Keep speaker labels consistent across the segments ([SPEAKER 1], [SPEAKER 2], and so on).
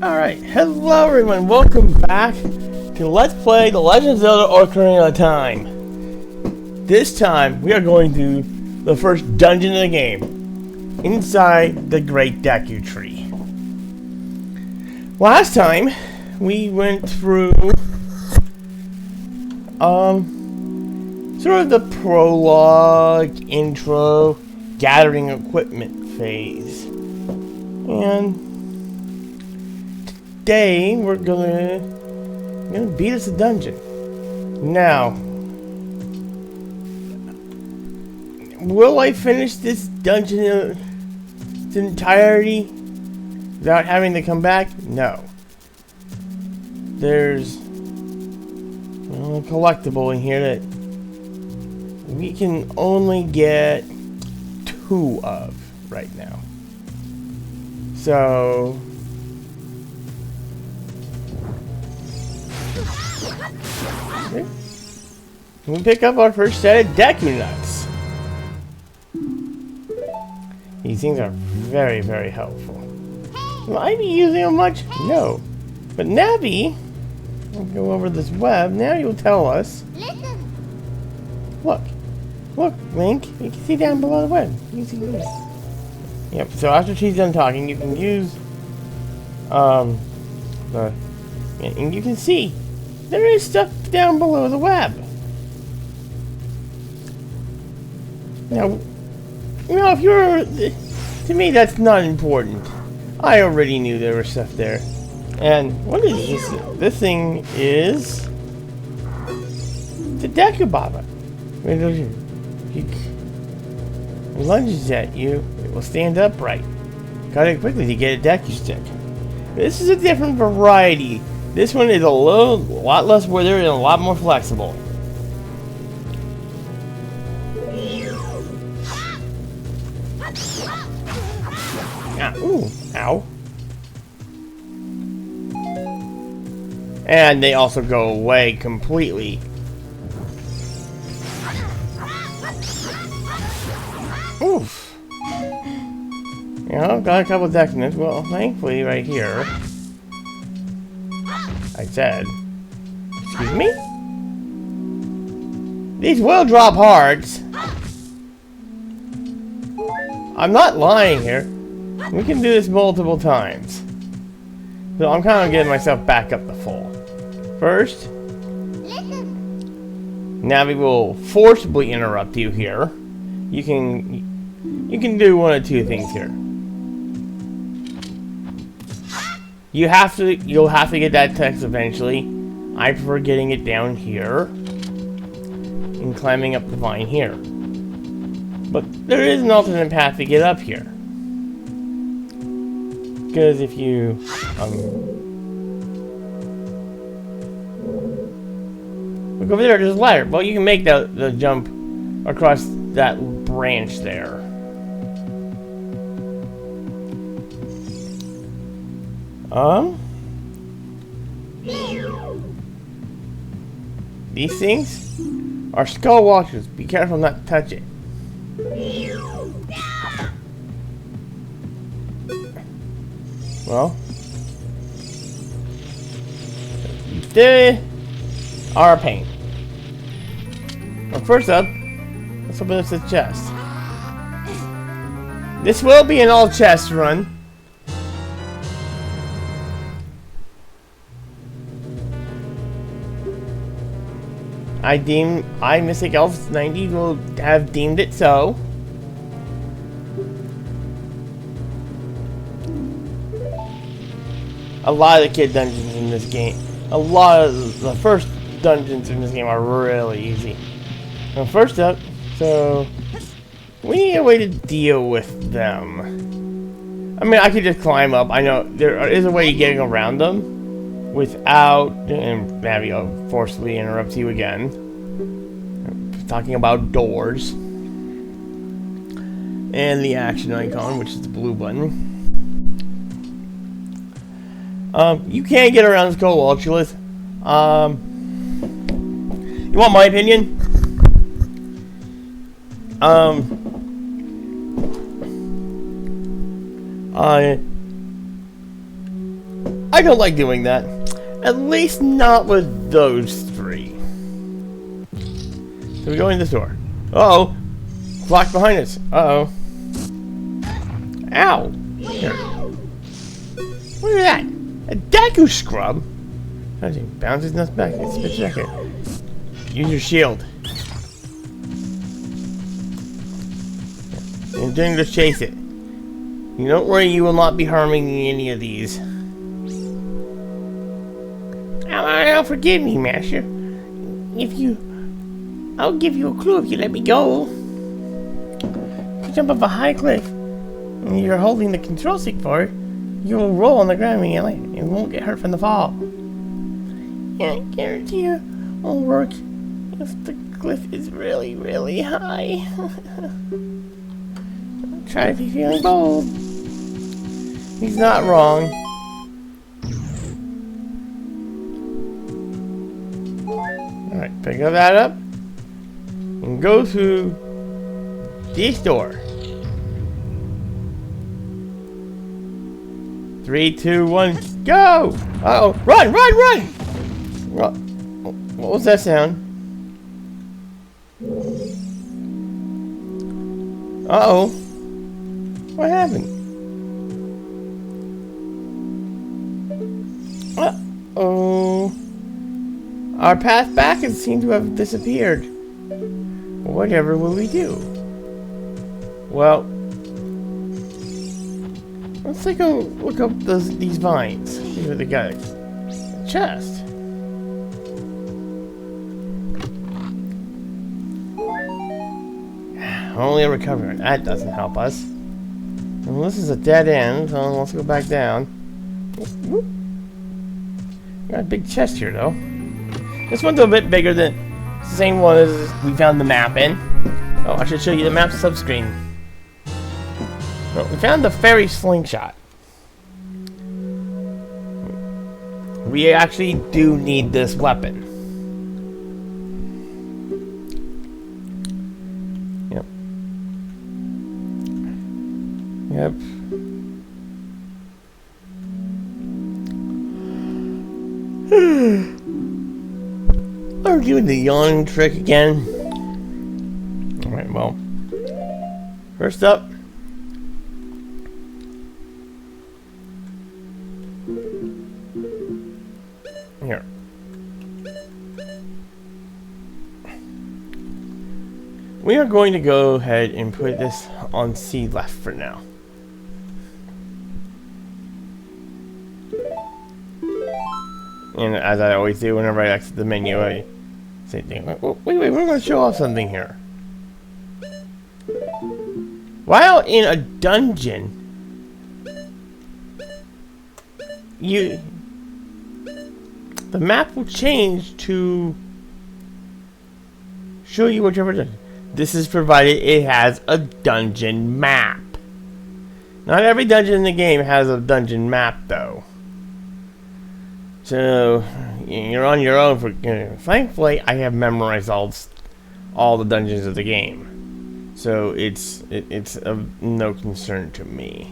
[SPEAKER 1] Alright, hello everyone, welcome back to Let's Play The Legend of Zelda Ocarina of Time. This time, we are going to the first dungeon in the game, inside the Great Deku Tree. Last time, we went through, sort of the prologue, intro, gathering equipment phase. And today we're gonna beat us a dungeon. Now, will I finish this dungeon in its entirety without having to come back? No. There's a collectible in here that we can only get 2 of right now. So we pick up our first set of Deku nuts. These things are very, very helpful. Will I be using them much? No. But Navi, we'll go over this web. Navi will tell us.
[SPEAKER 2] Listen.
[SPEAKER 1] Look, Link. You can see down below the web. You can see this. Yep. So after she's done talking, you can use and you can see there is stuff down below the web. Now, if you're... To me, that's not important. I already knew there was stuff there. And what is this? This thing is... the Deku Baba. If it lunges at you, it will stand upright. Cut it quickly to get a Deku stick. This is a different variety. This one is a lot less withered and a lot more flexible. Ooh, ow. And they also go away completely. Oof. Got a couple of Deku. Well, thankfully, right here. I said. Excuse me? These will drop hearts. I'm not lying here. We can do this multiple times. So I'm kind of getting myself back up to full. First, Navi will forcibly interrupt you here. You can do one of 2 things here. You'll have to get that text eventually. I prefer getting it down here and climbing up the vine here. But there is an alternate path to get up here. Because if you look over there's a ladder. Well, you can make the jump across that branch there. These things are skull walkers. Be careful not to touch it. Well, they are a pain. Well, first up, let's open up this chest. This will be an all chest run. I Mystic Elf 90 will have deemed it so. A lot of the kid dungeons in this game, a lot of the first dungeons in this game are really easy. Now first up, so we need a way to deal with them. I mean, I could just climb up. I know there is a way of getting around them without, and Navi will forcibly interrupt you again. I'm talking about doors. And the action icon, which is the blue button. You can't get around Skull Ultralith. You want my opinion? I I don't like doing that. At least not with those three. So we go in this door. Uh-oh. Clock behind us. Uh-oh. Ow. Here. What is that? A Deku scrub? Bounces nuts back. It's a second. Use your shield. And then just chase it. You don't worry, you will not be harming any of these. Oh, forgive me, Master. I'll give you a clue if you let me go. If you jump off a high cliff and you're holding the control stick for it, you will roll on the ground when you land. You won't get hurt from the fall. I guarantee you will work if the cliff is really, really high. Try to be feeling bold. He's not wrong. Alright, pick that up and go through this door. 3, 2, 1, go! Uh-oh, run, run, run! What was that sound? Uh-oh. What happened? Uh-oh. Our path back has seemed to have disappeared. Whatever will we do? Well, let's take a look up these vines. See what they got. A chest. Only a recovery. That doesn't help us. Well, this is a dead end, so let's go back down. Whoop. Got a big chest here, though. This one's a bit bigger than the same one as we found the map in. Oh, I should show you the map subscreen. Well, we found the fairy slingshot. We actually do need this weapon. Yep. Are we doing the yawning trick again? Alright, well. First up. Here. We are going to go ahead and put this on C left for now. And as I always do whenever I exit the menu, I say, wait, we're going to show off something here. While in a dungeon, the map will change to show you whichever dungeon. This is provided it has a dungeon map. Not every dungeon in the game has a dungeon map, though. So you're on your own for. Thankfully, I have memorized all the dungeons of the game, so it's of no concern to me.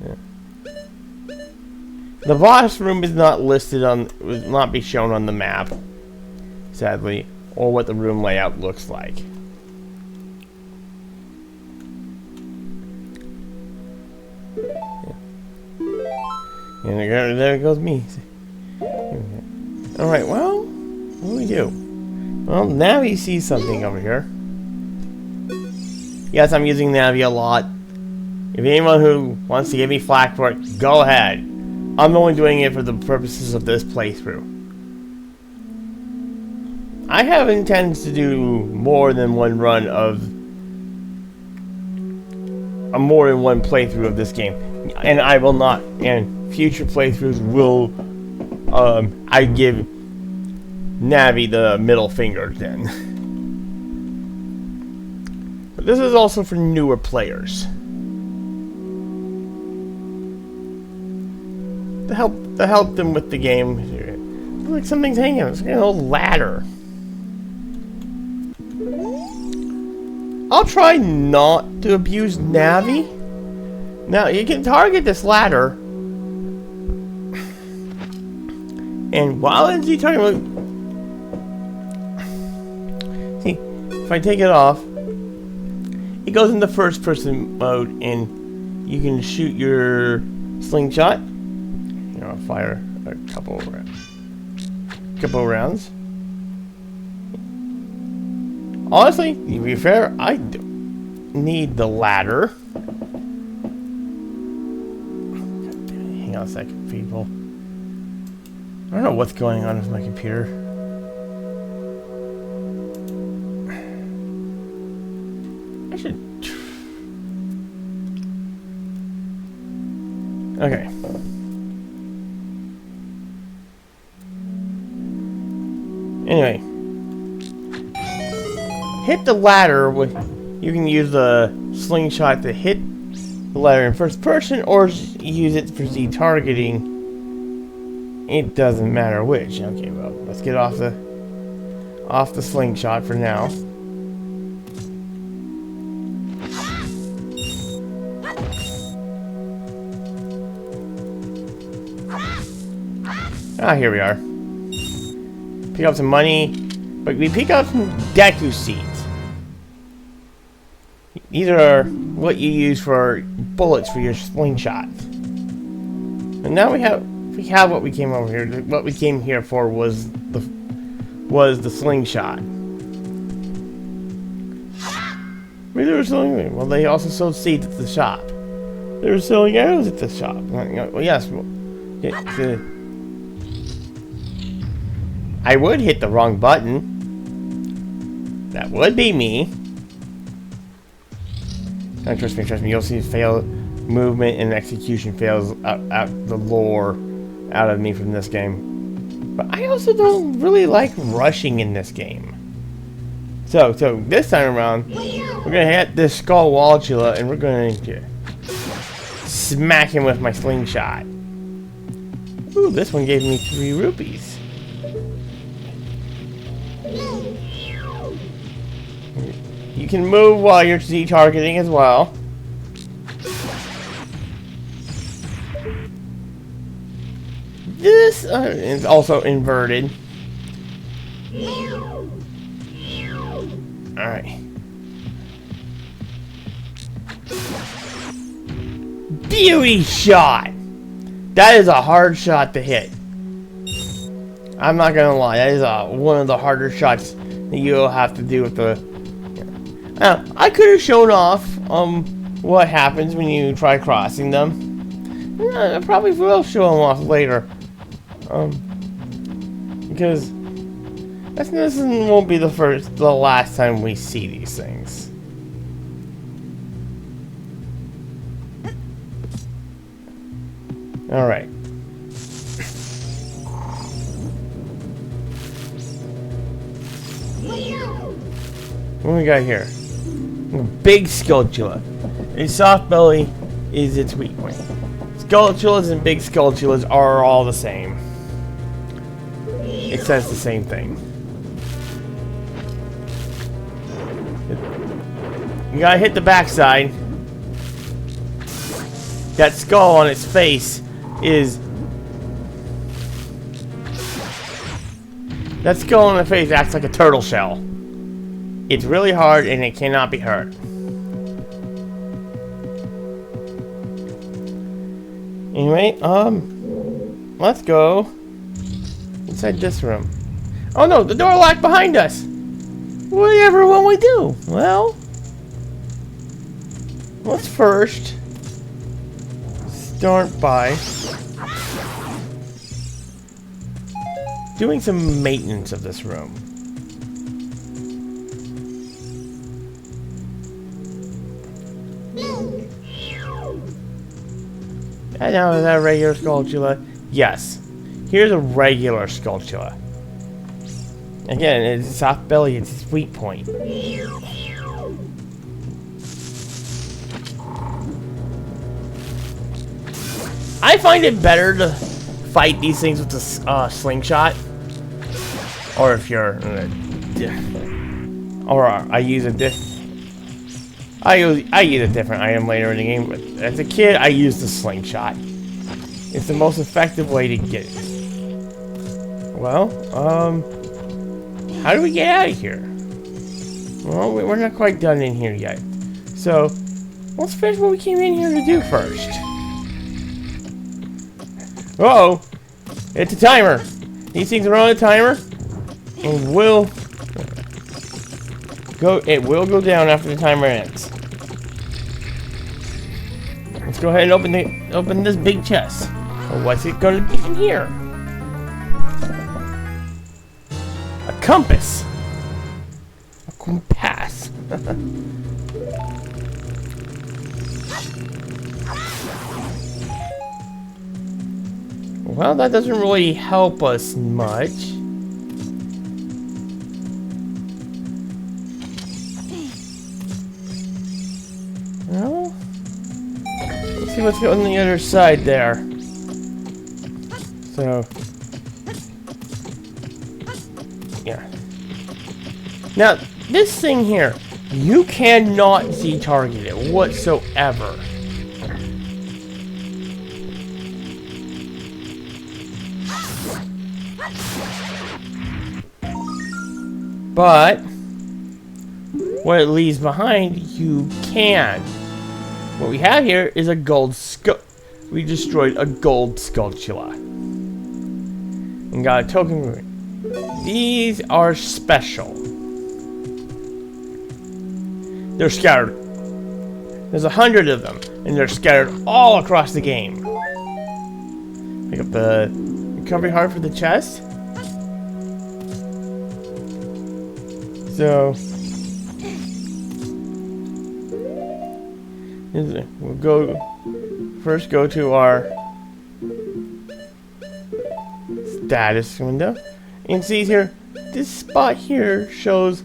[SPEAKER 1] Yeah. The boss room is not listed on, will not be shown on the map, sadly, or what the room layout looks like. And there goes me. Alright, well, what do we do? Well, Navi sees something over here. Yes, I'm using Navi a lot. If anyone who wants to give me flack for it, go ahead. I'm only doing it for the purposes of this playthrough. I have intended to do more than one run of... more than one playthrough of this game. And I will not... and future playthroughs will, I give Navi the middle finger then. But this is also for newer players. To help them with the game. Looks like something's hanging. It's like an old ladder. I'll try not to abuse Navi, Now you can target this ladder, and while it's targeting, see, if I take it off, it goes into first-person mode, and you can shoot your slingshot. You know, fire a couple rounds. Honestly, to be fair, I don't need the ladder. Hang on a second, people. I don't know what's going on with my computer. I should... Okay. Anyway. Hit the ladder with... You can use the slingshot to hit the ladder in first person, or use it for Z-targeting. It doesn't matter which. Okay, well, let's get off the slingshot for now. Ah, here we are. Pick up some money, but we pick up some Deku seeds. These are what you use for bullets for your slingshot. And now we have what we came over here. What we came here for was the slingshot. Maybe they were selling. Well, they also sold seeds at the shop. They were selling arrows at the shop. Well, yes. I would hit the wrong button. That would be me. And trust me, you'll see fail movement and execution fails out the lore out of me from this game. But I also don't really like rushing in this game. So this time around, we're gonna hit this Skull Wallula and we're going to smack him with my slingshot. Ooh, this one gave me 3 rupees. You can move while you're Z-targeting as well. This is also inverted. Alright. Beauty shot! That is a hard shot to hit. I'm not gonna lie, that is one of the harder shots that you'll have to do with the... I could have shown off what happens when you try crossing them. I probably will show them off later. Because this won't be the last time we see these things. All right. What do we got here? Big Skulltula. A soft belly is its weak point. Skulltulas and big Skulltulas are all the same. It says the same thing. You gotta hit the backside. That skull on its face is... That skull on the face acts like a turtle shell. It's really hard and it cannot be hurt. Anyway, let's go inside this room. Oh no, the door locked behind us! Whatever will we do? Well, let's first start by doing some maintenance of this room. And now is that a regular Skulltula? Yes. Here's a regular Skulltula. Again, it's a soft belly, it's its weak point. I find it better to fight these things with a slingshot. Or if you're... or I use I use a different item later in the game, but as a kid, I used the slingshot. It's the most effective way to get it. Well, how do we get out of here? Well, we're not quite done in here yet. So, let's finish what we came in here to do first. Uh-oh! It's a timer! These things are on a timer, and it will go down after the timer ends. Let's go ahead and open this big chest. Well, what's it gonna be in here? A compass! A compass! Well, that doesn't really help us much. Well, let's see what's on the other side there. So, yeah. Now, this thing here, you cannot Z-target it whatsoever. But what it leaves behind, you can. What we have here is a gold skull. We destroyed a gold Skulltula. And got a token ruin. These are special. They're scattered. There's 100 of them, and they're scattered all across the game. Pick up the recovery heart for the chest. So we'll first go to our status window and see here, this spot here shows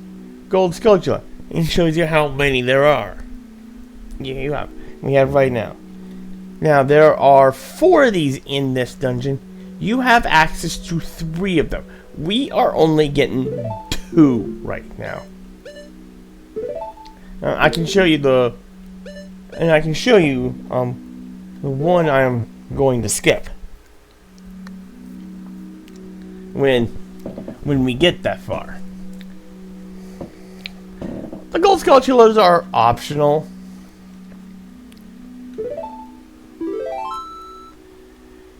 [SPEAKER 1] gold Skulltula and shows you how many there are. Yeah, we have right now. Now there are 4 of these in this dungeon. You have access to 3 of them. We are only getting 2 right now. I can show you the one I'm going to skip when we get that far. The gold Skulltulas are optional.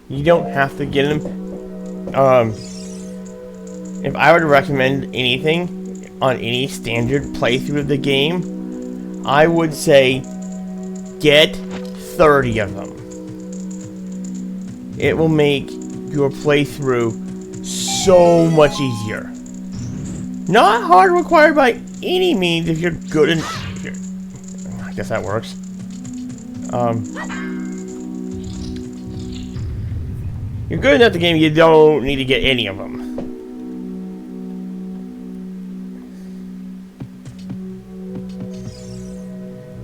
[SPEAKER 1] You don't have to get them. If I were to recommend anything on any standard playthrough of the game, I would say get 30 of them. It will make your playthrough so much easier. Not hard required by any means if you're good in... I guess that works. You're good enough at the game, you don't need to get any of them.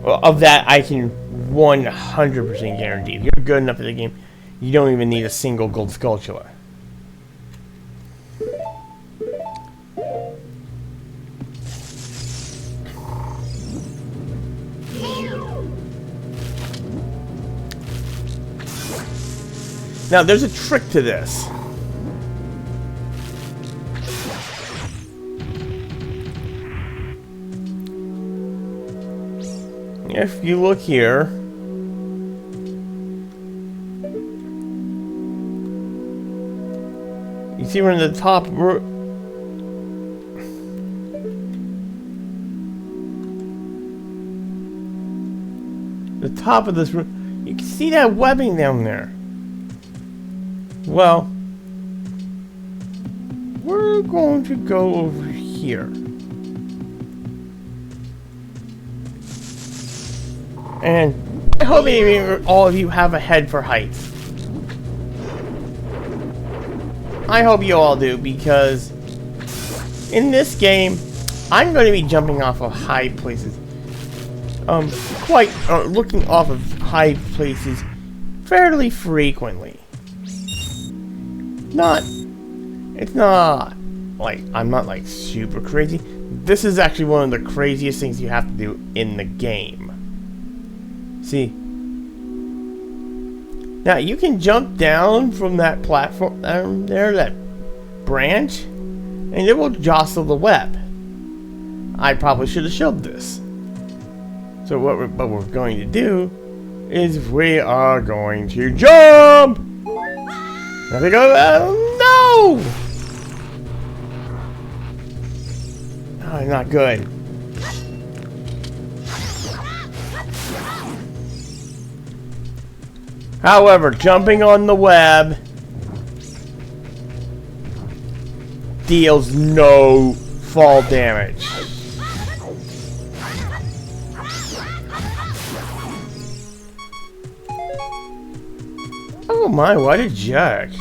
[SPEAKER 1] Well, of that, I can 100% guarantee. If you're good enough at the game, you don't even need a single gold Skulltula. Now, there's a trick to this. If you look here, you see we're in the top of this room. You can see that webbing down there. Well, we're going to go over here. And I hope all of you have a head for heights. I hope you all do, because in this game, I'm going to be jumping off of high places. Looking off of high places fairly frequently. It's not like, I'm not like super crazy, this is actually one of the craziest things you have to do in the game. See? Now, you can jump down from that platform there, that branch, and it will jostle the web. I probably should have showed this. So what we're going to do is we are going to jump! There we go. No! Oh, not good. However, jumping on the web deals no fall damage. Oh my, what a jerk.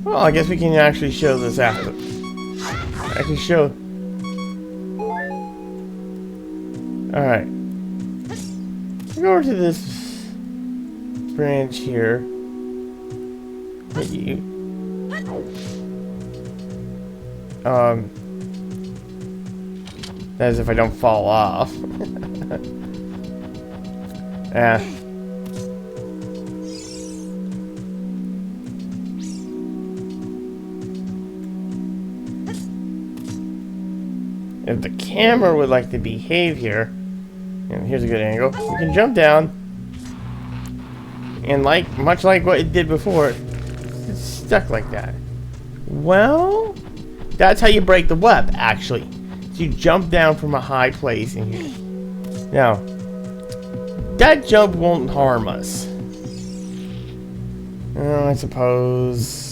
[SPEAKER 1] Well, I guess we can actually show this after. I can show. Alright. Go over to this branch here. As if I don't fall off. Yeah. If the camera would like to behave here, and here's a good angle, you can jump down, and much like what it did before, it's stuck like that. Well, that's how you break the web, actually. So you jump down from a high place in here. Now, that jump won't harm us. I suppose.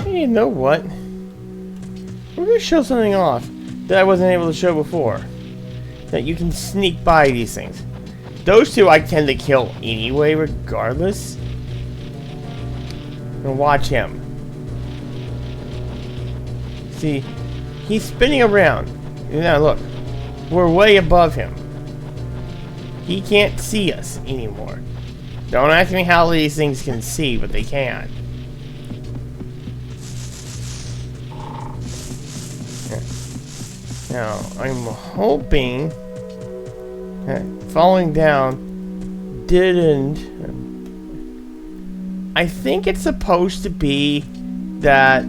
[SPEAKER 1] You know what? We're going to show something off that I wasn't able to show before. That you can sneak by these things. Those two I tend to kill anyway, regardless. And watch him. See, he's spinning around. Now look, we're way above him. He can't see us anymore. Don't ask me how these things can see, but they can. Now, I'm hoping that falling down didn't. I think it's supposed to be that,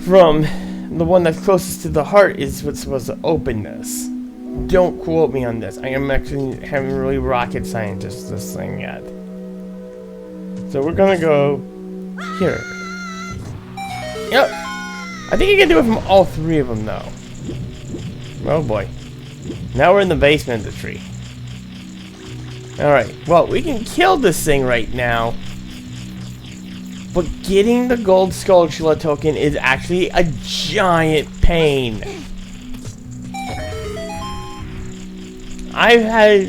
[SPEAKER 1] from the one that's closest to the heart is what's supposed to open this. Don't quote me on this. I am actually haven't really rocket scientist this thing yet. So we're gonna go here. Yep. I think you can do it from all three of them though. Oh boy. Now we're in the basement of the tree. Alright, well we can kill this thing right now. But getting the gold Skulltula token is actually a giant pain. I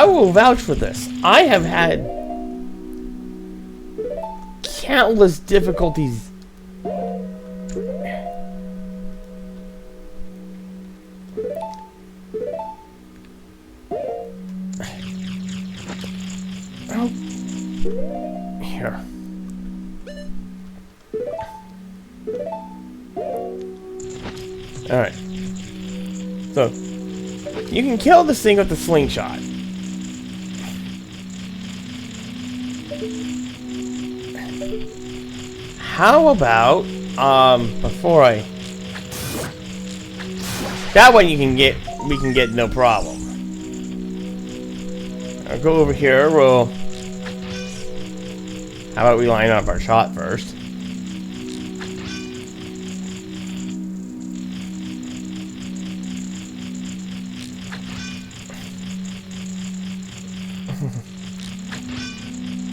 [SPEAKER 1] will vouch for this. I have had countless difficulties. Oh. Here. Alright. So, you can kill this thing with the slingshot. How about, before I... That one we can get no problem. I'll go over here, we'll... How about we line up our shot first?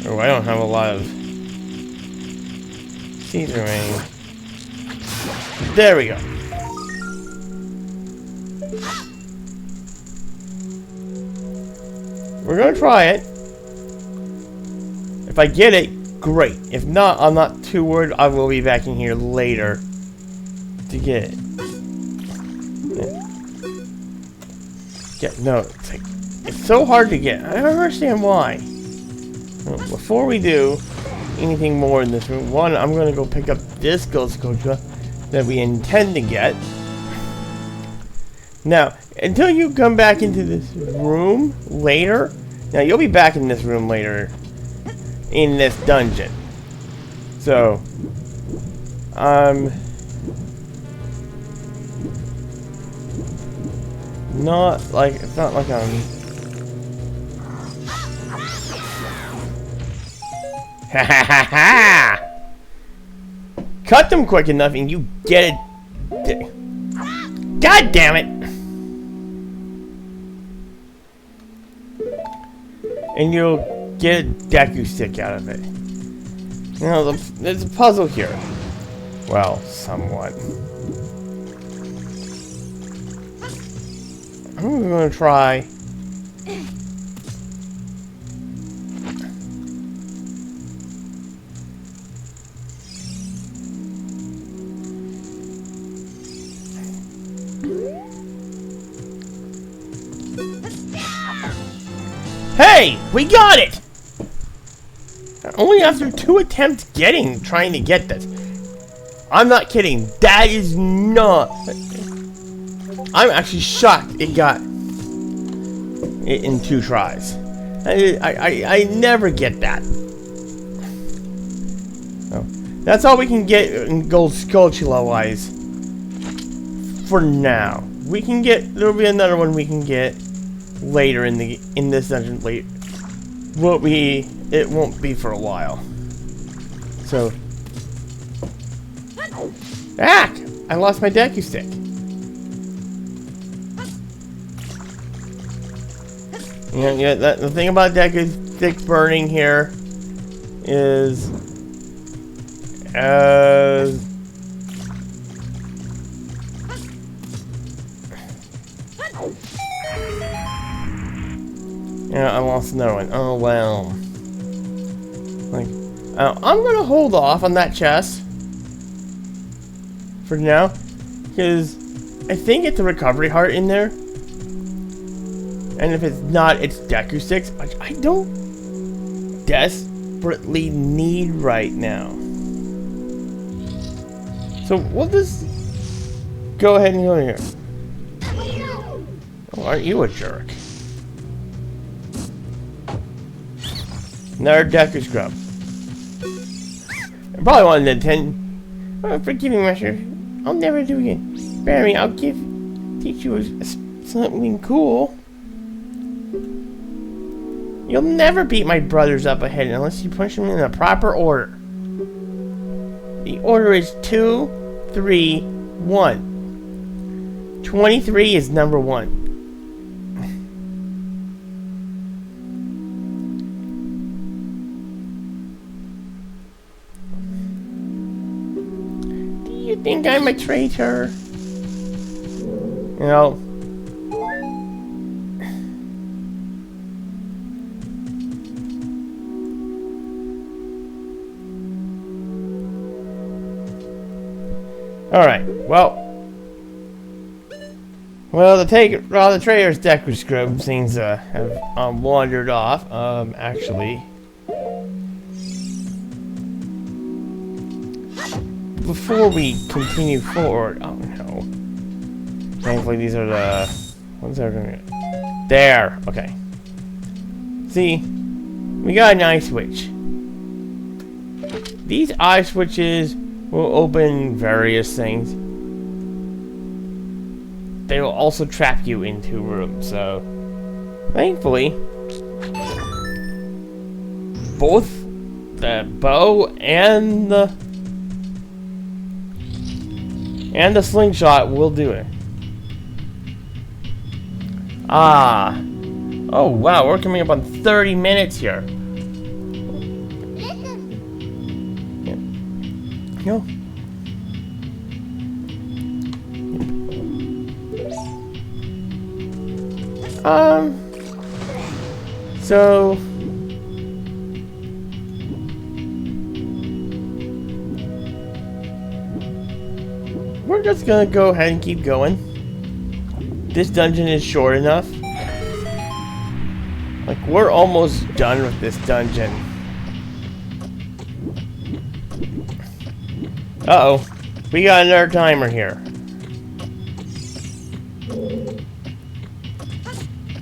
[SPEAKER 1] Oh, I don't have a lot of seeds remaining. There we go. We're gonna try it. If I get it, great. If not, I'm not too worried. I will be back in here later to get it. Yeah, no, it's so hard to get. I don't understand why. Well, before we do anything more in this room, one, I'm gonna go pick up this Ghost Coach that we intend to get. Now, until you come back into this room later, now you'll be back in this room later in this dungeon. So, not like, it's not like I'm... Ha ha ha ha! Cut them quick enough and you get it. God damn it! And you'll get a Deku stick out of it. You know, there's a puzzle here. Well, somewhat. I'm gonna try. Hey, we got it! Only after 2 attempts trying to get this. I'm not kidding. That is not... I'm actually shocked it got it in 2 tries. I never get that. Oh, that's all we can get in Gold Skulltula wise. For now. We can get... There'll be another one we can get later in this dungeon. It won't be for a while. So, I lost my Deku stick. Yeah. The thing about Deku stick burning here is, yeah, I lost another one. Oh well. Like, I'm gonna hold off on that chest for now, because I think it's a recovery heart in there, and if it's not, it's Deku sticks, which I don't desperately need right now. So we'll just go ahead and go here. Oh, aren't you a jerk? Another Deku scrub. I probably wanted to attend. Oh, forgive me, Master. I'll never do it again. Barry, I'll teach you something cool. You'll never beat my brothers up ahead unless you push them in the proper order. The order is 2, 3, 1. 23 is number 1. You think I'm a traitor? You know. Alright, well, the traitor's Deku scrub seems to have wandered off. Actually, before we continue forward, oh no. Thankfully, these are the ones that are gonna. There, okay. See, we got an eye switch. These eye switches will open various things. They will also trap you into rooms, so thankfully both the bow and the slingshot will do it. Oh wow, we're coming up on 30 minutes here. No. So we're just gonna go ahead and keep going. This dungeon is short enough. Like, we're almost done with this dungeon. Uh-oh. We got another timer here.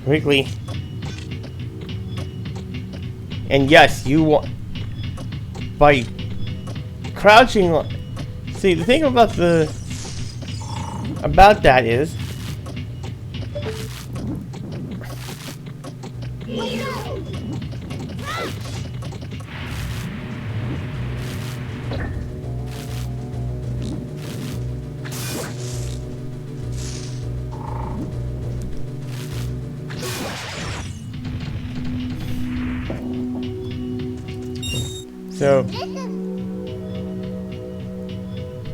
[SPEAKER 1] Quickly. And yes, you want... By crouching... See, the thing about the... About that is... So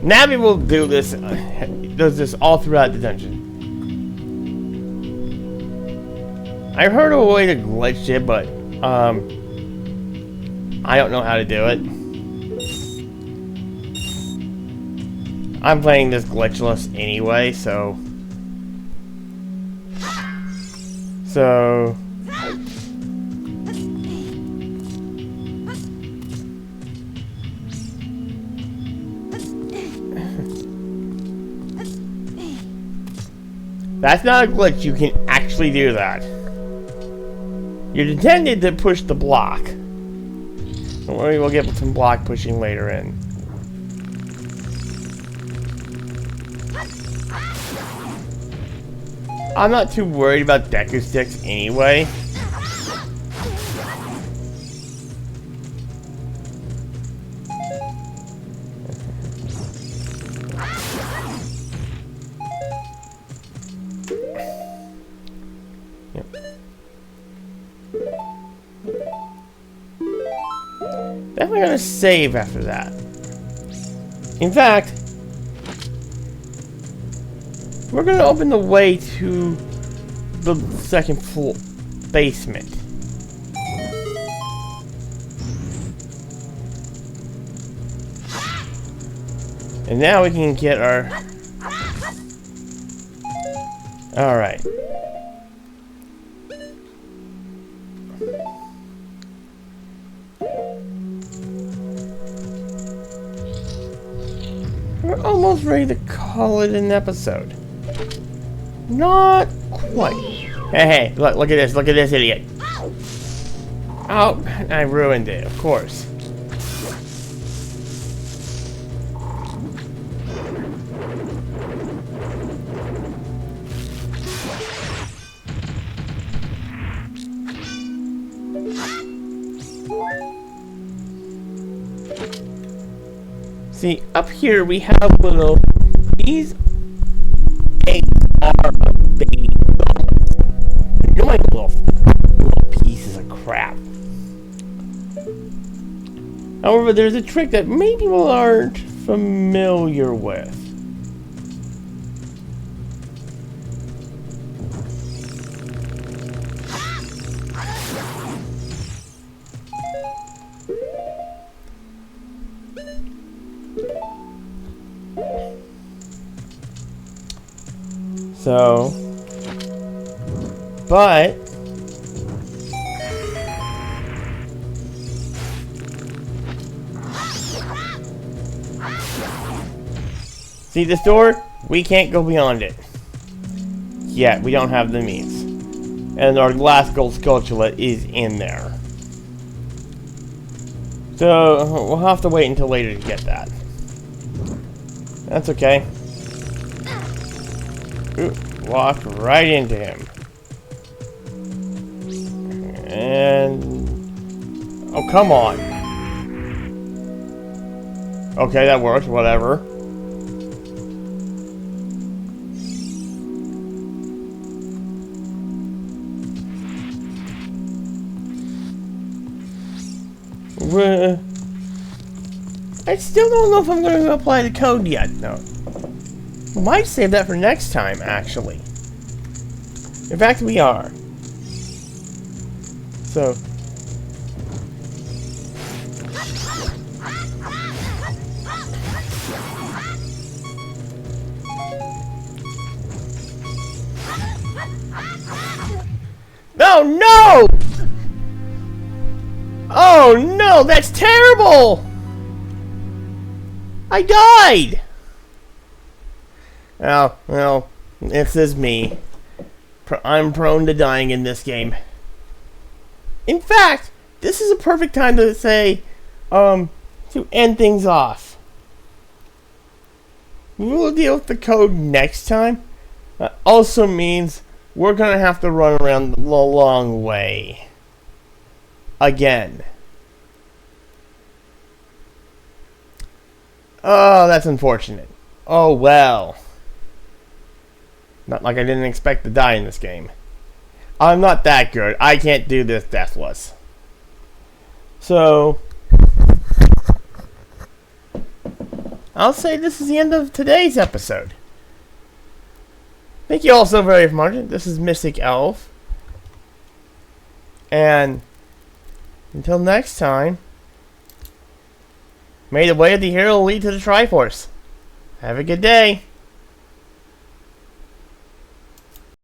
[SPEAKER 1] Navi will do this, does this all throughout the dungeon. I heard a way to glitch it, but I don't know how to do it. I'm playing this glitchless anyway, so that's not a glitch, you can actually do that. You're intended to push the block. Don't worry, we'll get some block pushing later in. I'm not too worried about Deku sticks anyway. Definitely gonna save after that. In fact, we're gonna open the way to the second floor basement. And now we can get our... Alright. We're almost ready to call it an episode. Not quite. Hey, look at this idiot. Oh, I ruined it, of course. See, up here we have little... These eggs are baby dolls. Annoying little pieces of crap. However, there's a trick that many people aren't familiar with. So, but see this door? We can't go beyond it. Yet, we don't have the means. And our last gold sculpture is in there. So, we'll have to wait until later to get that. That's okay. Ooh, walked right into him. And... Oh, come on. Okay, that works, whatever. I still don't know if I'm going to apply the code yet. No. Might save that for next time, actually. In fact, we are. So. Oh no! Oh no, that's terrible! I died! Oh, well, this is me. I'm prone to dying in this game. In fact, this is a perfect time to say, to end things off. We'll deal with the code next time. That also means we're gonna have to run around the long way. Again. Oh, that's unfortunate. Oh well. Not like I didn't expect to die in this game. I'm not that good. I can't do this deathless. So, I'll say this is the end of today's episode. Thank you all so very much. This is Mystic Elf. And until next time, may the way of the hero lead to the Triforce. Have a good day.